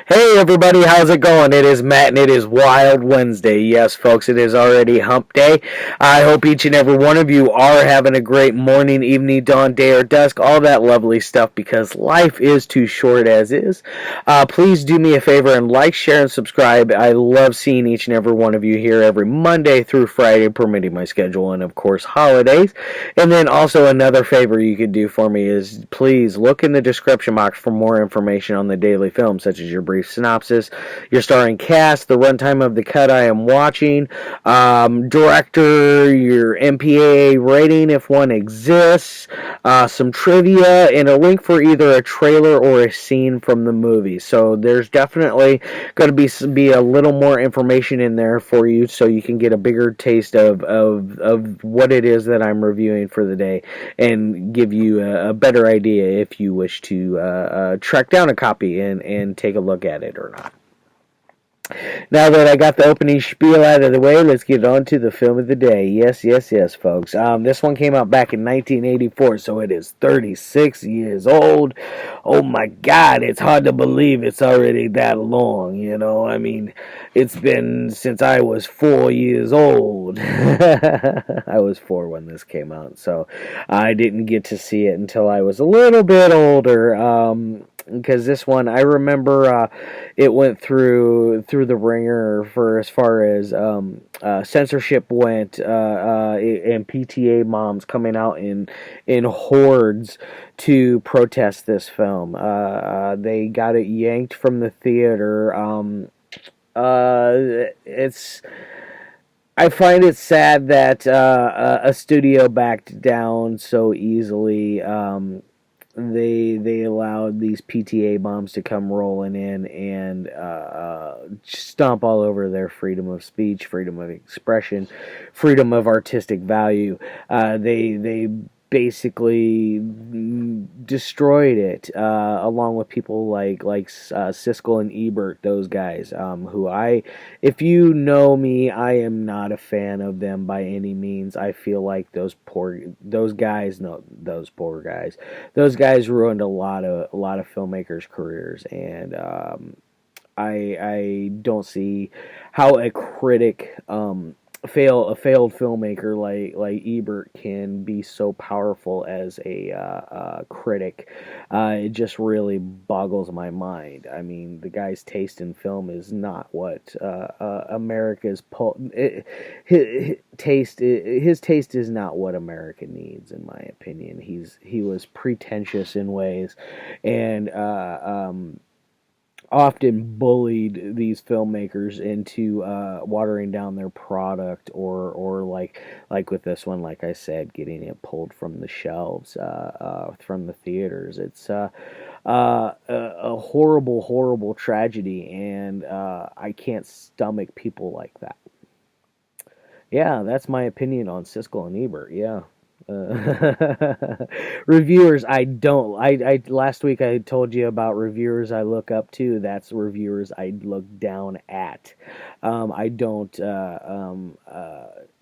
Hey everybody, how's it going? It is Matt and it is Wild Wednesday. Yes, folks, it is already hump day. I hope each and every one of you are having a great morning, evening, dawn, day, or dusk, all that lovely stuff because life is too short as is. Please do me a favor and like, share, and subscribe. I love seeing each and every one of you here every Monday through Friday, permitting my schedule and, of course, holidays. And then also another favor you could do for me is please look in the description box for more information on the daily film, such as your brief synopsis, your starring cast, the runtime of the cut I am watching, director, your MPAA rating if one exists, some trivia, and a link for either a trailer or a scene from the movie. So there's definitely going to be a little more information in there for you so you can get a bigger taste of what it is that I'm reviewing for the day and give you a better idea if you wish to track down a copy and take a look at it or not. Now that I got the opening spiel out of the way, let's get on to the film of the day. Yes, folks. This one came out back in 1984, so it is 36 years old. Oh my God, it's hard to believe it's already that long, you know? I mean, it's been since I was 4 years old. I was four when this came out, so I didn't get to see it until I was a little bit older. Because this one, I remember it went through the ringer for as far as censorship went, and PTA moms coming out in hordes to protest this film. They got it yanked from the theater. It's I find it sad that a studio backed down so easily. They allowed these PTA bombs to come rolling in and stomp all over their freedom of speech, freedom of expression, freedom of artistic value. They basically destroyed it, along with people like Siskel and Ebert, those guys. If you know me, I am not a fan of them by any means. I feel like those guys, no, those poor guys, those guys ruined a lot of filmmakers' careers, and I don't see how a critic a failed filmmaker like Ebert can be so powerful as a critic. It just really boggles my mind. I mean, the guy's taste in film is not what America's his taste is not what America needs, in my opinion. He was pretentious in ways, and often bullied these filmmakers into watering down their product, or like with this one, like I said, getting it pulled from the shelves, from the theaters. It's a horrible tragedy, and I can't stomach people like that. Yeah, that's my opinion on Siskel and Ebert. Yeah. Reviewers, I don't. I last week I told you about reviewers I look up to. That's reviewers I look down at. I don't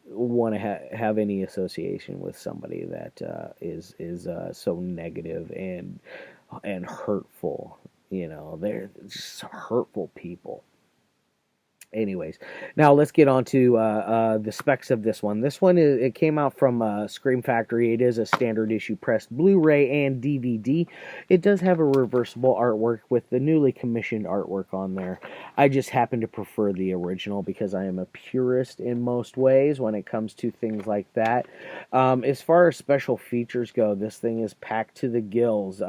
want to have any association with somebody that is so negative and hurtful. You know, they're just hurtful people. Anyways, now let's get on to the specs of this one. This one it came out from Scream Factory. It is a standard issue pressed Blu-ray and DVD. It does have a reversible artwork with the newly commissioned artwork on there. I just happen to prefer the original because I am a purist in most ways when it comes to things like that. As far as special features go, this thing is packed to the gills.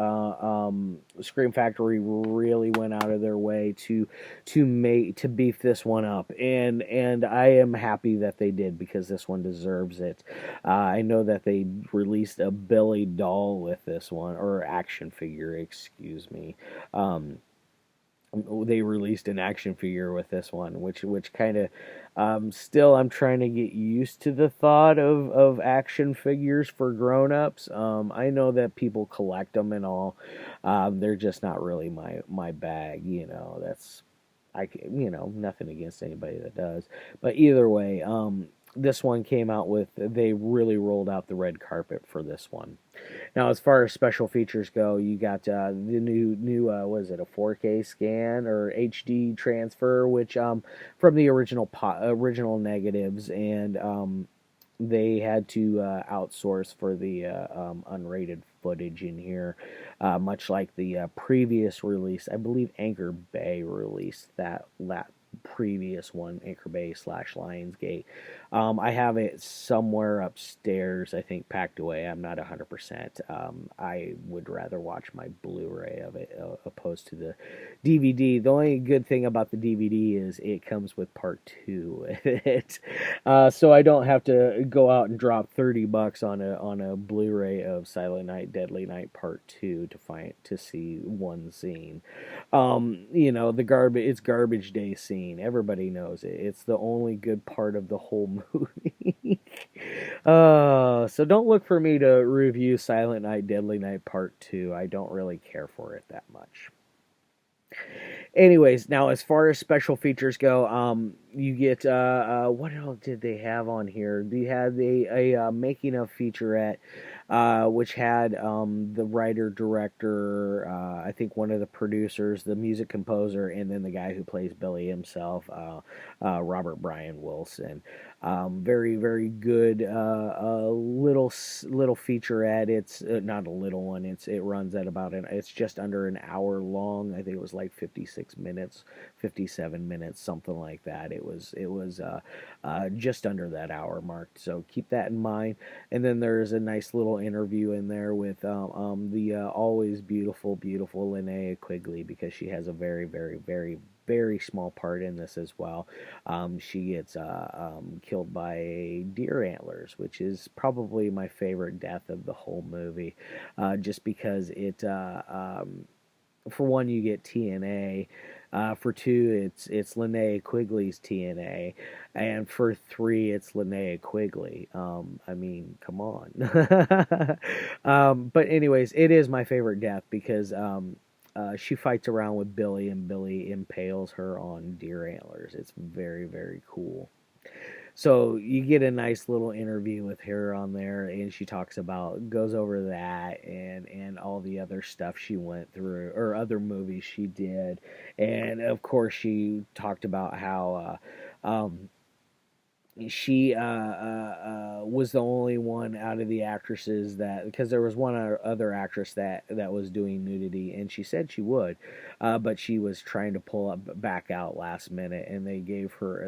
Scream Factory really went out of their way to beef this one up, and I am happy that they did because this one deserves it. I know that they released a Billy doll with this one, or action figure, excuse me. They released an action figure with this one, which kind of still I'm trying to get used to the thought of action figures for grown-ups. I know that people collect them and all. They're just not really my bag, you know. That's nothing against anybody that does. But either way, this one came out with, they really rolled out the red carpet for this one. Now, as far as special features go, you got the new what is it, a 4K scan or HD transfer, which from the original negatives, and they had to outsource for the unrated footage in here, much like the previous release. I believe Anchor Bay released that previous one, Anchor Bay / Lionsgate. I have it somewhere upstairs, I think, packed away. I'm not 100%. I would rather watch my Blu-ray of it opposed to the DVD. The only good thing about the DVD is it comes with part 2 with it. So I don't have to go out and drop $30 on a Blu-ray of Silent Night, Deadly Night Part 2 to see one scene. It's garbage day scene. Everybody knows it. It's the only good part of the whole movie. So don't look for me to review Silent Night, Deadly Night Part 2. I don't really care for it that much. Anyways, now as far as special features go, you get what else did they have on here? They had a making of featurette, which had the writer, director, I think one of the producers, the music composer, and then the guy who plays Billy himself, Robert Brian Wilson. Very, very good little featurette. It's not a little one. It runs at it's just under an hour long. I think it was like 56 minutes, 57 minutes, something like that. It was just under that hour mark. So keep that in mind. And then there's a nice little interview in there with the always beautiful Linnea Quigley, because she has a very, very, very, very small part in this as well. She gets killed by deer antlers, which is probably my favorite death of the whole movie, just because for one, you get TNA. For two, it's Linnea Quigley's TNA, and for three, it's Linnea Quigley. I mean, come on. But anyways, it is my favorite death because she fights around with Billy, and Billy impales her on deer antlers. It's very, very cool. So you get a nice little interview with her on there, and she goes over that and all the other stuff she went through, or other movies she did, and of course she talked about how she was the only one out of the actresses that, because there was one other actress that was doing nudity, and she said she would, but she was trying to pull up back out last minute, and they gave her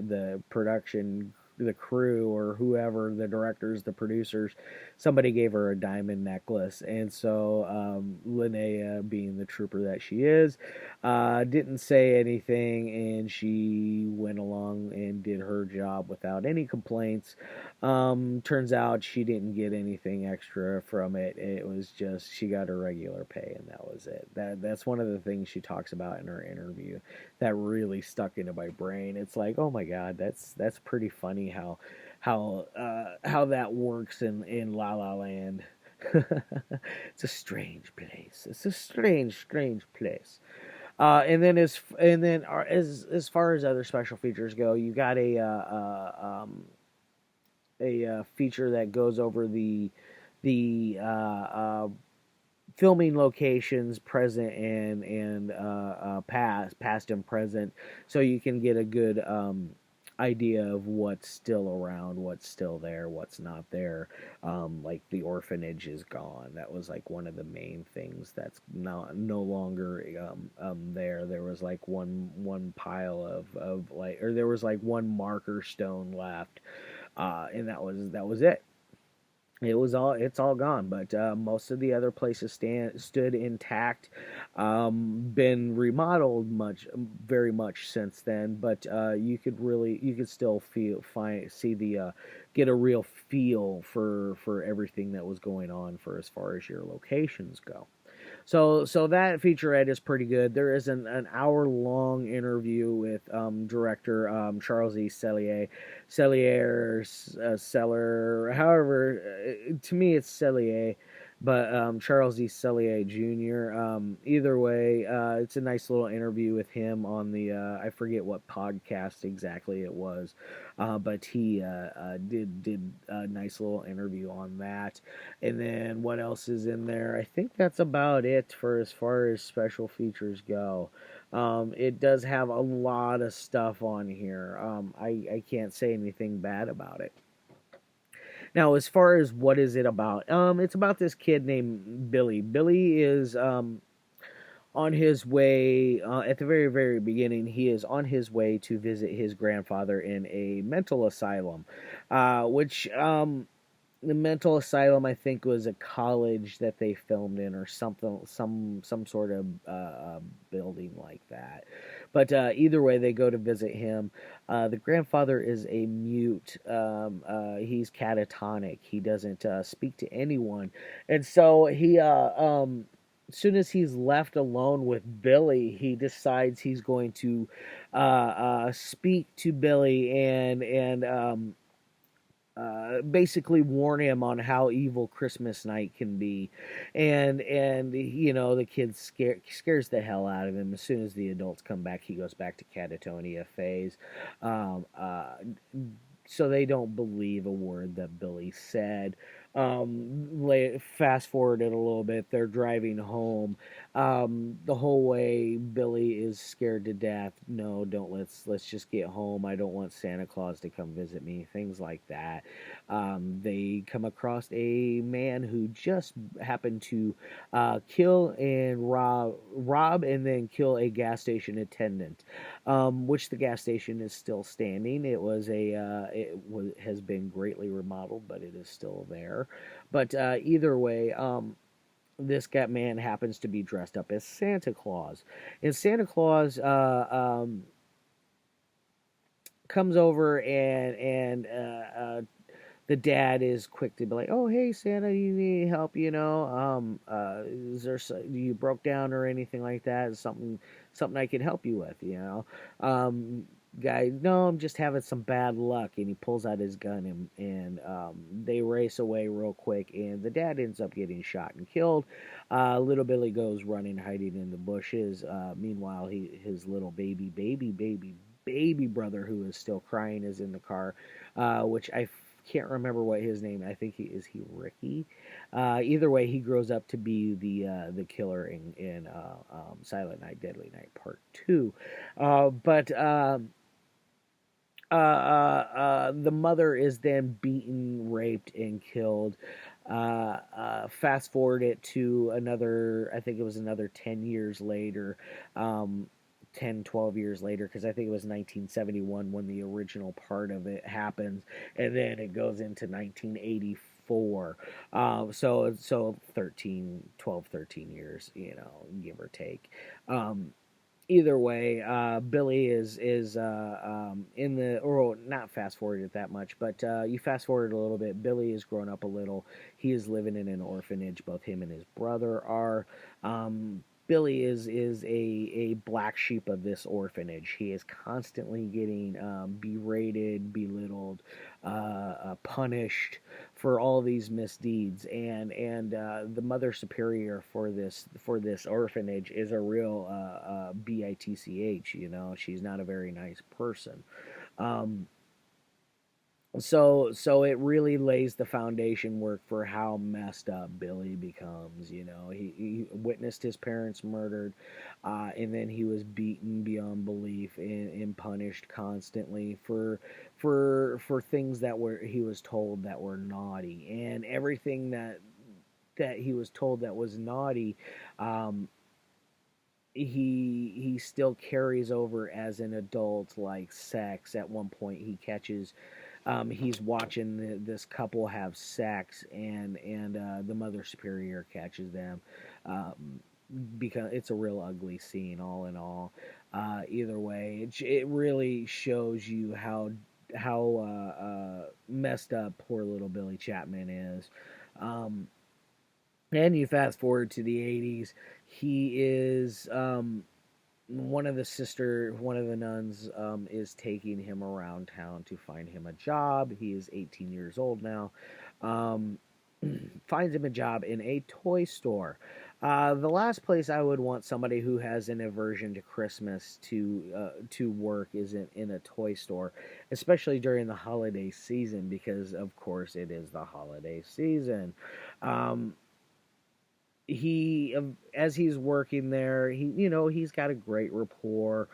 the crew, or whoever, the directors, the producers, somebody gave her a diamond necklace. And so Linnea, being the trooper that she is, didn't say anything, and she went along and did her job without any complaints. Turns out she didn't get anything extra from it. It was just, she got her regular pay, and that was it. That's one of the things she talks about in her interview that really stuck into my brain. It's like, oh my god, that's pretty funny how that works in La La Land. It's a strange place. It's a strange place. As far as other special features go, you got a feature that goes over the filming locations, present and past and present, so you can get a good idea of what's still around, what's still there, what's not there. Like the orphanage is gone. That was like one of the main things that's no longer there. There was like one pile of like, or there was like one marker stone left, and that was it. It's all gone, but most of the other places stood intact, been remodeled very much since then, but you could still get a real feel for everything that was going on for as far as your locations go. So that featurette is pretty good. There is an hour-long interview with director Charles E. Sellier, Seller, however, to me it's Sellier. but Charles E. Sellier Jr. Either way, it's a nice little interview with him on the I forget what podcast exactly it was, but he did a nice little interview on that. And then what else is in there? I think that's about it for as far as special features go. It does have a lot of stuff on here. I can't say anything bad about it. Now, as far as what is it about? It's about this kid named Billy. Billy is on his way at the very, very beginning. He is on his way to visit his grandfather in a mental asylum, which the mental asylum, I think, was a college that they filmed in, or something, some sort of building like that. But either way, they go to visit him. The grandfather is a mute. He's catatonic. He doesn't speak to anyone, and so he. As soon as he's left alone with Billy, he decides he's going to speak to Billy and basically warn him on how evil Christmas night can be, and the kid scares the hell out of him. As soon as the adults come back, he goes back to catatonia phase. Um, uh, so they don't believe a word that Billy said. Fast forward it a little bit. They're driving home. The whole way, Billy is scared to death. No, don't let's just get home. I don't want Santa Claus to come visit me. Things like that. They come across a man who just happened to kill and rob, and then kill a gas station attendant, which the gas station is still standing. Has been greatly remodeled, but it is still there. But either way, this man happens to be dressed up as Santa Claus, and Santa Claus comes over and the dad is quick to be like, "Oh, hey, Santa, you need help? Is there you broke down or anything like that? Is something I can help you with? Guy, no, I'm just having some bad luck." And he pulls out his gun and they race away real quick, and the dad ends up getting shot and killed. Little Billy goes running, hiding in the bushes. Meanwhile, his little baby brother, who is still crying, is in the car, which I can't remember what his name. I think he Ricky. Either way, he grows up to be the killer in Silent Night, Deadly Night Part 2. But the mother is then beaten, raped, and killed. Fast forward it to another, I think it was another 10 years later, 12 years later, because I think it was 1971 when the original part of it happens, and then it goes into 1984. So 13 years, give or take. Either way, Billy is in the, or not fast forwarded that much, but you fast forward a little bit. Billy has grown up a little. He is living in an orphanage. Both him and his brother are. Billy is a black sheep of this orphanage. He is constantly getting berated, belittled, punished for all these misdeeds, and the mother superior for this orphanage is a real bitch. She's not a very nice person. Um, so it really lays the foundation work for how messed up Billy becomes. He witnessed his parents murdered, and then he was beaten beyond belief and punished constantly for things that he was told that were naughty, and everything that he was told that was naughty. He still carries over as an adult, like sex. At one point, he's watching this couple have sex, and the mother superior catches them, because it's a real ugly scene. All in all, either way, it really shows you how messed up poor little Billy Chapman is. And you fast forward to the 80s, he is one of the nuns is taking him around town to find him a job. He is 18 years old now. Um, finds him a job in a toy store. The last place I would want somebody who has an aversion to Christmas to work is in a toy store, especially during the holiday season, because of course it is the holiday season. Um, he as he's working there, he's got a great rapport,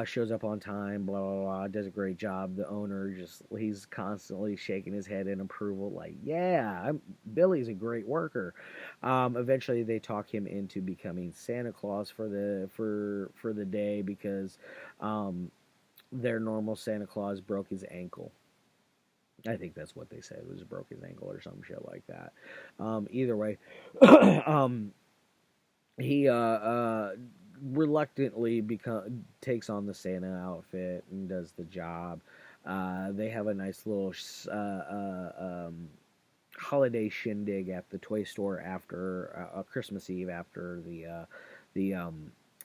shows up on time, blah blah blah, does a great job. The owner, he's constantly shaking his head in approval, like, yeah, Billy's a great worker. Eventually they talk him into becoming Santa Claus for the day, because their normal Santa Claus broke his ankle. I think that's what they said. It was broke his ankle or some shit like that. Either way, um, he reluctantly takes on the Santa outfit and does the job. They have a nice little holiday shindig at the toy store after Christmas Eve, after the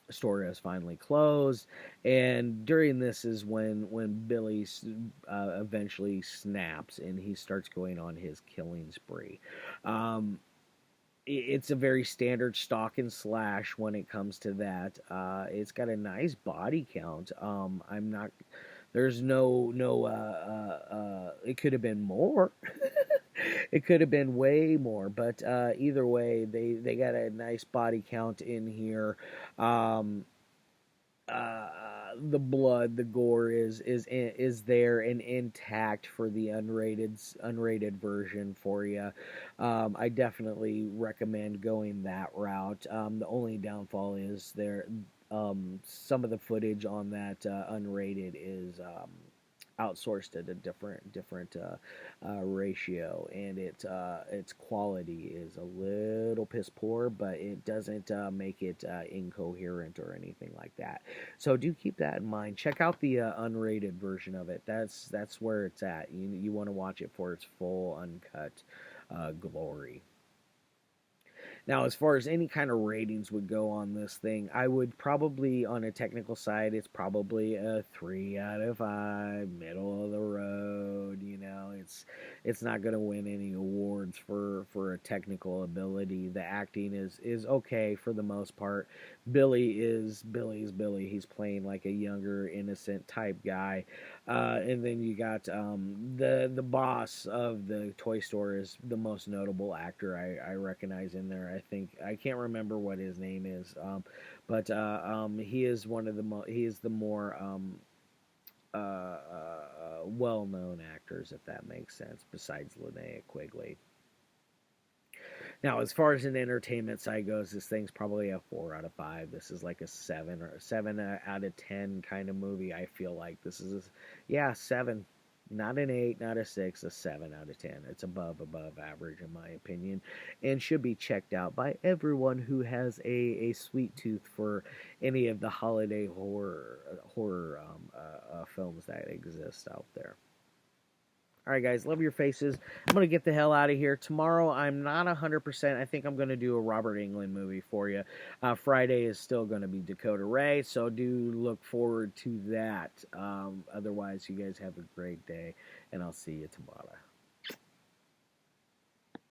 store has finally closed. And during this is when Billy eventually snaps and he starts going on his killing spree. It's a very standard stalk and slash when it comes to that. It's got a nice body count. I'm not. There's no. It could have been more. It could have been way more, but either way, they got a nice body count in here. Um, the blood, the gore is there and intact for the unrated version for you. I definitely recommend going that route. The only downfall is some of the footage on that unrated is outsourced at a different ratio, and its quality is a little piss poor, but it doesn't make it incoherent or anything like that. So do keep that in mind. Check out the unrated version of it. That's where it's at. You want to watch it for its full uncut glory. Now, as far as any kind of ratings would go on this thing, I would probably, on a technical side, it's probably a 3 out of 5, middle of the road. It's not going to win any awards for a technical ability. The acting is okay for the most part. Billy's Billy. He's playing like a younger, innocent type guy. And then you got the boss of the toy store is the most notable actor I recognize in there. I think I can't remember what his name is, but he is he is the more well-known actors, if that makes sense, besides Linnea Quigley. Now, as far as an entertainment side goes, this thing's probably a 4 out of 5. This is like a 7 or a 7 out of 10 kind of movie. I feel like this is, 7. Not an 8, not a 6, a 7 out of 10. It's above average in my opinion, and should be checked out by everyone who has a sweet tooth for any of the holiday horror films that exist out there. All right, guys, love your faces. I'm going to get the hell out of here. Tomorrow, I'm not 100%. I think I'm going to do a Robert Englund movie for you. Friday is still going to be Dakota Ray, so do look forward to that. Otherwise, you guys have a great day, and I'll see you tomorrow.